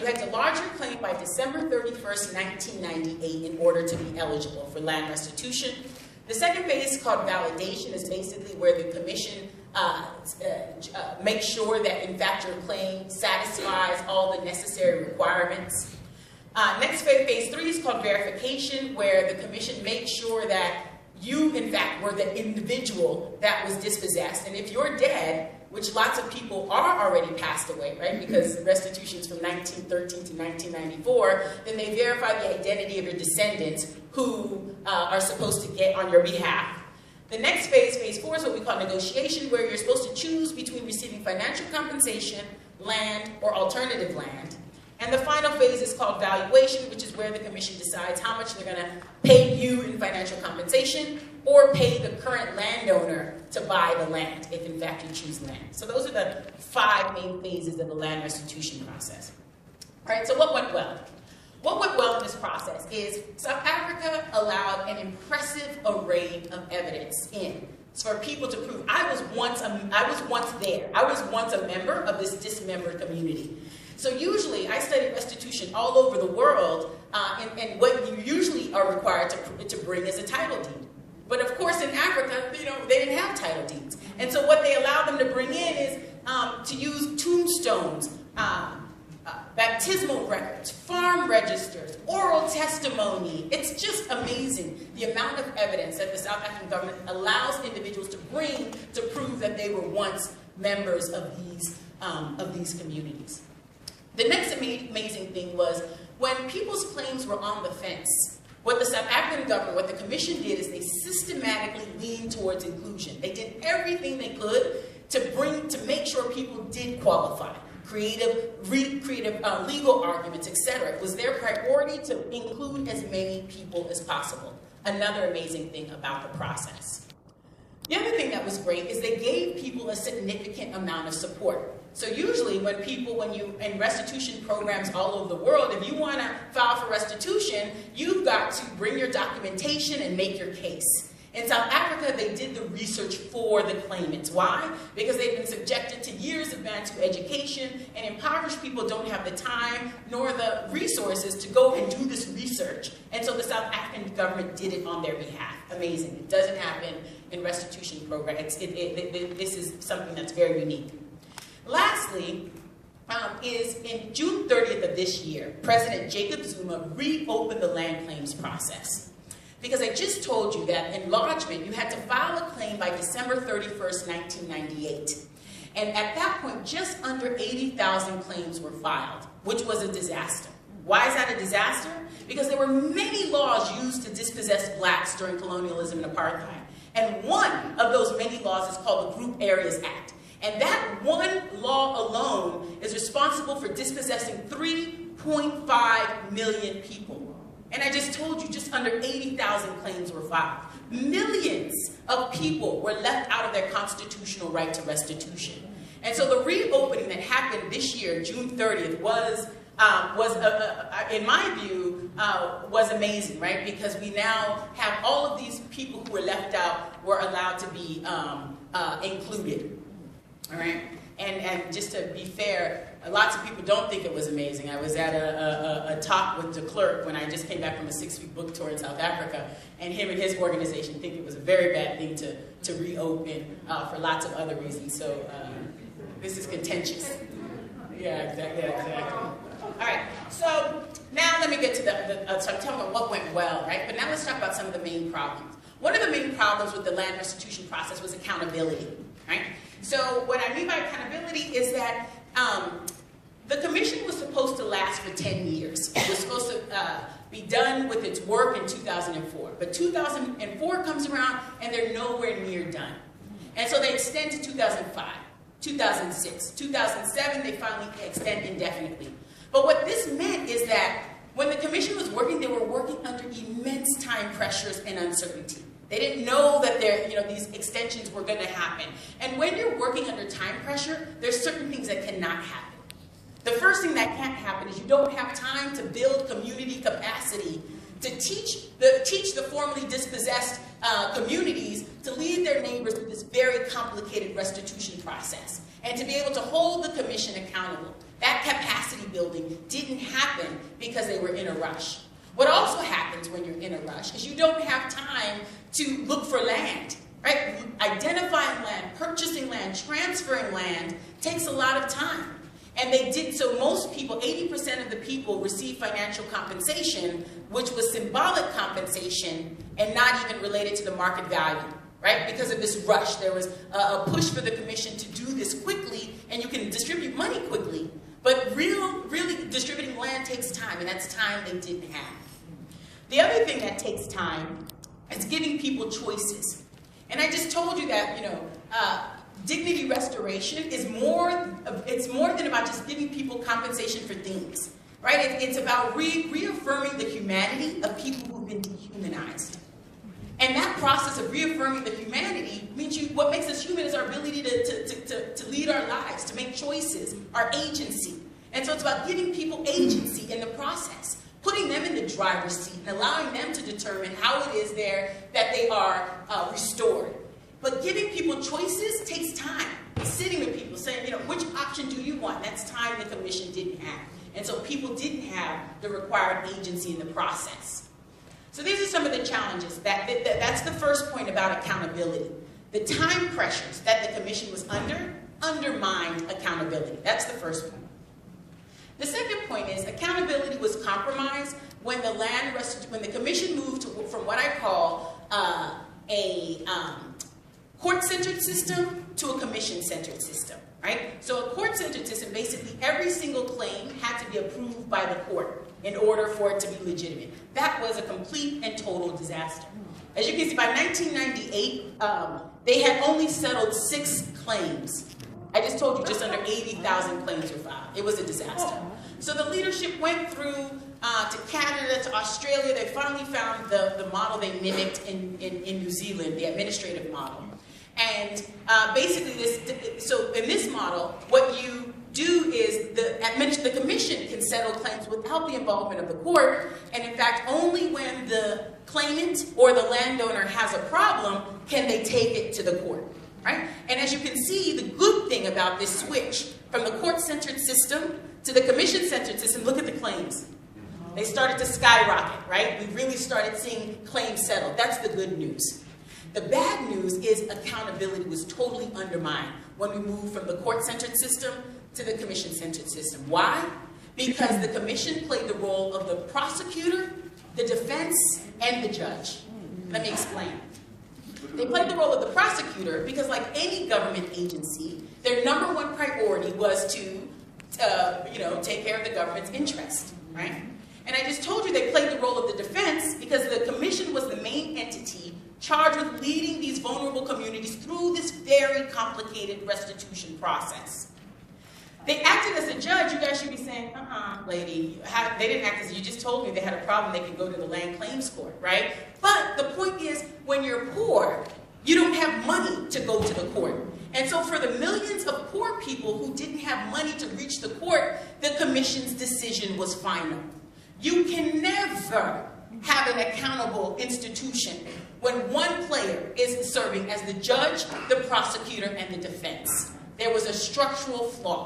had to lodge your claim by December 31st, 1998 in order to be eligible for land restitution. The second phase, called validation, is basically where the commission makes sure that, in fact, your claim satisfies all the necessary requirements. Next phase, phase 3, is called verification, where the commission makes sure that you, in fact, were the individual that was dispossessed. And if you're dead, which lots of people are already passed away, right, because restitution's from 1913 to 1994, then they verify the identity of your descendants who are supposed to get on your behalf. The next phase, phase 4, is what we call negotiation, where you're supposed to choose between receiving financial compensation, land, or alternative land. And the final phase is called valuation, which is where the commission decides how much they're going to pay you in financial compensation or pay the current landowner to buy the land, if in fact you choose land. So those are the 5 main phases of the land restitution process. All right, so what went well? What went well in this process is South Africa allowed an impressive array of evidence in for people to prove. I was once there. I was once a member of this dismembered community. So usually, I study restitution all over the world, and what you usually are required to bring is a title deed. But of course, in Africa, they didn't have title deeds. And so what they allowed them to bring in is to use tombstones, baptismal records, farm registers, oral testimony. It's just amazing the amount of evidence that the South African government allows individuals to bring to prove that they were once members of these communities. The next amazing thing was when people's claims were on the fence, what the South African government, what the commission did is they systematically leaned towards inclusion. They did everything they could to make sure people did qualify. Creative legal arguments, etc. It was their priority to include as many people as possible. Another amazing thing about the process. The other thing that was great is they gave people a significant amount of support. So usually when you in restitution programs all over the world, if you want to file for restitution, you've got to bring your documentation and make your case. In South Africa, they did the research for the claimants. Why? Because they've been subjected to years of Bantu education, and impoverished people don't have the time nor the resources to go and do this research. And so the South African government did it on their behalf. Amazing. It doesn't happen in restitution programs. This is something that's very unique. Lastly, is in June 30th of this year, President Jacob Zuma reopened the land claims process. Because I just told you that in lodgement, you had to file a claim by December 31st, 1998. And at that point, just under 80,000 claims were filed, which was a disaster. Why is that a disaster? Because there were many laws used to dispossess blacks during colonialism and apartheid. And one of those many laws is called the Group Areas Act. And that one law alone is responsible for dispossessing 3.5 million people. And I just told you, just under 80,000 claims were filed. Millions of people were left out of their constitutional right to restitution. And so the reopening that happened this year, June 30th, was in my view, was amazing, right? Because we now have all of these people who were left out were allowed to be included, all right? And just to be fair, lots of people don't think it was amazing. I was at a talk with de Klerk when I just came back from a 6-week book tour in South Africa, and him and his organization think it was a very bad thing to reopen for lots of other reasons. So this is contentious. Yeah, exactly. All right, so now let me get to so I'm telling you what went well, right? But now let's talk about some of the main problems. One of the main problems with the land restitution process was accountability, right? So what I mean by accountability is that the commission was supposed to last for 10 years. It was supposed to be done with its work in 2004. But 2004 comes around and they're nowhere near done. And so they extend to 2005, 2006, 2007, they finally extend indefinitely. But what this meant is that when the commission was working, they were working under immense time pressures and uncertainty. They didn't know that these extensions were going to happen. And when you're working under time pressure, there's certain things that cannot happen. The first thing that can't happen is you don't have time to build community capacity to teach the formerly dispossessed communities to lead their neighbors through this very complicated restitution process and to be able to hold the commission accountable. That capacity building didn't happen because they were in a rush. What also happens when you're in a rush is you don't have time to look for land, right? Identifying land, purchasing land, transferring land takes a lot of time. And they did, so most people, 80% of the people received financial compensation, which was symbolic compensation and not even related to the market value, right? Because of this rush. There was a push for the commission to do this quickly, and you can distribute money quickly. But really distributing land takes time, and that's time they didn't have. The other thing that takes time is giving people choices. And I just told you that, dignity restoration is it's more than about just giving people compensation for things, right? It's about reaffirming the humanity of people who've been dehumanized. And that process of reaffirming the humanity means what makes us human is our ability to lead our lives, to make choices, our agency. And so it's about giving people agency in the process, putting them in the driver's seat and allowing them to determine how it is that they are restored. But giving people choices takes time. Sitting with people saying, which option do you want? That's time the commission didn't have. And so people didn't have the required agency in the process. So these are some of the challenges. That's the first point about accountability. The time pressures that the commission was under undermined accountability. That's the first point. The second point is accountability was compromised when the commission moved from what I call a court-centered system to a commission-centered system, right? So a court-centered system, basically every single claim had to be approved by the court in order for it to be legitimate. That was a complete and total disaster. As you can see, by 1998, they had only settled 6 claims. I just told you just under 80,000 claims were filed. It was a disaster. So the leadership went through to Canada, to Australia. They finally found the model they mimicked in New Zealand, the administrative model. And basically, so in this model, what you do is the commission can settle claims without the involvement of the court. And in fact, only when the claimant or the landowner has a problem can they take it to the court. Right? And as you can see, the good thing about this switch from the court-centered system to the commission-centered system, look at the claims. They started to skyrocket, right? We really started seeing claims settled. That's the good news. The bad news is accountability was totally undermined when we moved from the court-centered system to the commission-centered system. Why? Because the commission played the role of the prosecutor, the defense, and the judge. Let me explain. They played the role of the prosecutor because, like any government agency, their #1 priority was to, take care of the government's interest, right? And I just told you they played the role of the defense because the commission was the main entity charged with leading these vulnerable communities through this very complicated restitution process. They acted as a judge. You guys should be saying, lady, they didn't act as, you just told me they had a problem, they can go to the land claims court, right? But the point is, when you're poor, you don't have money to go to the court. And so for the millions of poor people who didn't have money to reach the court, the commission's decision was final. You can never have an accountable institution when one player is serving as the judge, the prosecutor, and the defense. There was a structural flaw.